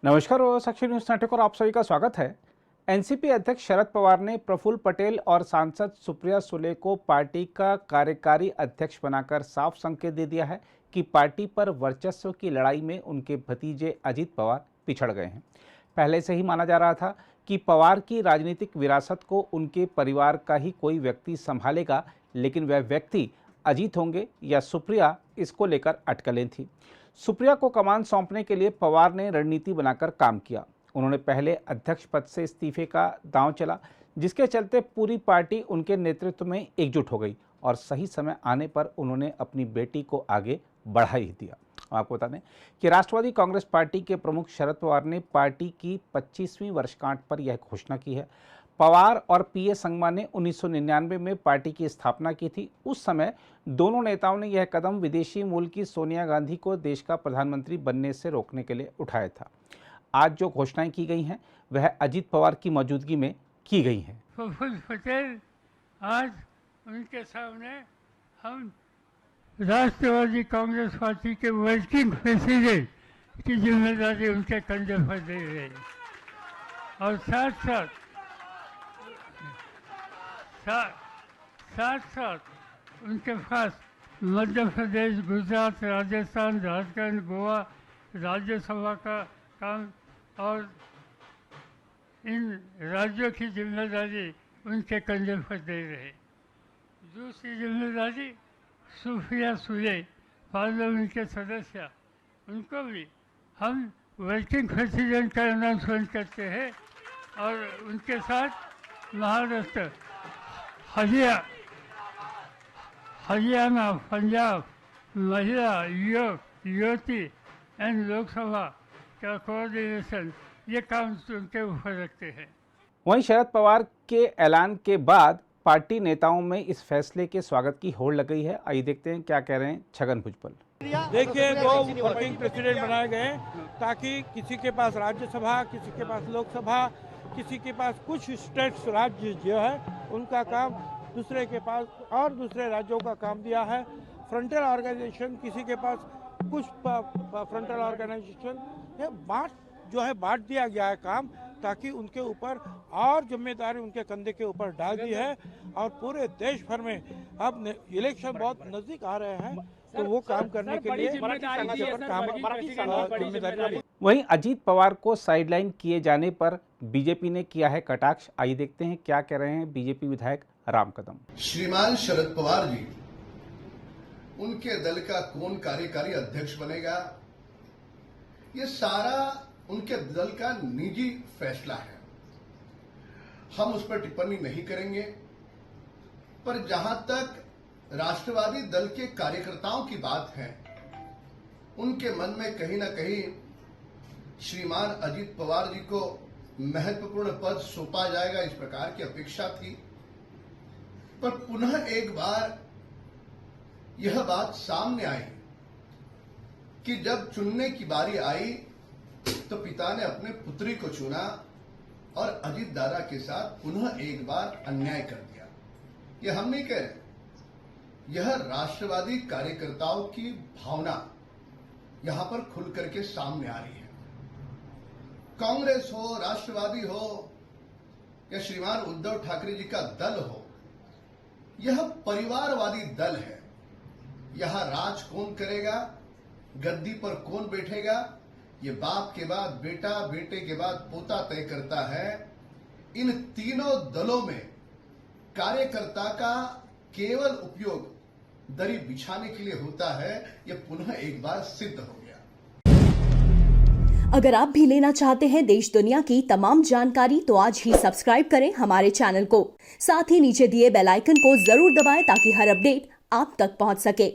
नमस्कार और साक्षी news network और आप सभी का स्वागत है। एनसीपी अध्यक्ष शरद पवार ने प्रफुल्ल पटेल और सांसद सुप्रिया सुले को पार्टी का कार्यकारी अध्यक्ष बनाकर साफ संकेत दे दिया है कि पार्टी पर वर्चस्व की लड़ाई में उनके भतीजे अजीत पवार पिछड़ गए हैं। पहले से ही माना जा रहा था कि पवार की राजनीतिक विरासत को उनके परिवार का ही कोई व्यक्ति संभालेगा, लेकिन वह व्यक्ति अजीत होंगे या सुप्रिया, इसको लेकर अटकलें थी। सुप्रिया को कमान सौंपने के लिए पवार ने रणनीति बनाकर काम किया। उन्होंने पहले अध्यक्ष पद से इस्तीफे का दांव चला, जिसके चलते पूरी पार्टी उनके नेतृत्व में एकजुट हो गई और सही समय आने पर उन्होंने अपनी बेटी को आगे बढ़ा ही दिया। आपको बता दें कि राष्ट्रवादी कांग्रेस पार्टी के प्रमुख शरद पवार ने पार्टी की 25वीं वर्षगांठ पर यह घोषणा की है। पवार और पीए संगमा ने 1999 में पार्टी की स्थापना की थी। उस समय दोनों नेताओं ने यह कदम विदेशी मूल की सोनिया गांधी को देश का प्रधानमंत्री बनने से रोकने के लिए उठाया था। आज जो घोषणाएं की गई हैं वह अजीत पवार की मौजूदगी में की गई हैं। प्रफुल्ल पटेल आज उनके सामने हम राष्ट्रवादी कांग्रेस पार्टी के वर्किंग प्रेसिडेंट की जिम्मेदारी उनके कंधे पर दे रहे हैं और साथ उनके पास मध्य प्रदेश, गुजरात, राजस्थान, झारखंड, गोवा, राज्यसभा का काम और इन राज्यों की जिम्मेदारी उनके कंधे पर दे रहे। दूसरी जिम्मेदारी सुप्रिया सुले पार्लियामेंट के सदस्य, उनको भी हम वर्किंग प्रेसिडेंट का अनाउंसमेंट करते हैं और उनके साथ महाराष्ट्र, हरियाणा, पंजाब, महिला, युवती एंड लोकसभा का कोऑर्डिनेशन, ये काम उनके ऊपर रखते हैं। वहीं शरद पवार के ऐलान के बाद पार्टी नेताओं में इस फैसले के स्वागत की होड़ लग गई है। आइए देखते हैं क्या कह रहे हैं छगन भुजबल। देखिए, दो वर्किंग प्रेसिडेंट बनाए गए ताकि किसी के पास राज्यसभा, किसी के पास लोकसभा, किसी के पास कुछ स्टेट्स राज्य जो है उनका काम, दूसरे के पास और दूसरे राज्यों का काम दिया है। फ्रंटल ऑर्गेनाइजेशन, किसी के पास कुछ फ्रंटल ऑर्गेनाइजेशन बांट दिया गया है काम, ताकि उनके ऊपर और जिम्मेदारी उनके कंधे के ऊपर डाल दी है। और पूरे देश भर में अब इलेक्शन बहुत नजदीक आ रहे हैं, तो वो काम करने के लिए जिम्मेदारी। वहीं अजीत पवार को साइडलाइन किए जाने पर बीजेपी ने किया है कटाक्ष। आइए देखते हैं क्या कह रहे हैं बीजेपी विधायक राम कदम। श्रीमान शरद पवार जी, उनके दल का कौन कार्यकारी अध्यक्ष बनेगा, ये सारा उनके दल का निजी फैसला है। हम उस पर टिप्पणी नहीं करेंगे। पर जहां तक राष्ट्रवादी दल के कार्यकर्ताओं की बात है, उनके मन में कहीं ना कहीं श्रीमान अजीत पवार जी को महत्वपूर्ण पद सौंपा जाएगा, इस प्रकार की अपेक्षा थी। पर पुनः एक बार यह बात सामने आई कि जब चुनने की बारी आई तो पिता ने अपने पुत्री को चुना और अजीत दादा के साथ पुनः एक बार अन्याय कर दिया। यह हम नहीं कह रहे, यह राष्ट्रवादी कार्यकर्ताओं की भावना यहां पर खुल करके सामने आ रही है। कांग्रेस हो, राष्ट्रवादी हो या श्रीमान उद्धव ठाकरे जी का दल हो, यह परिवारवादी दल है। यहां राज कौन करेगा, गद्दी पर कौन बैठेगा, ये बाप के बाद बेटा, बेटे के बाद पोता तय करता है। इन तीनों दलों में कार्यकर्ता का केवल उपयोग दरी बिछाने के लिए होता है। यह पुनः एक बार सिद्ध हो गया। अगर आप भी लेना चाहते हैं देश दुनिया की तमाम जानकारी, तो आज ही सब्सक्राइब करें हमारे चैनल को। साथ ही नीचे दिए बेल आइकन को जरूर दबाएं ताकि हर अपडेट आप तक पहुंच सके।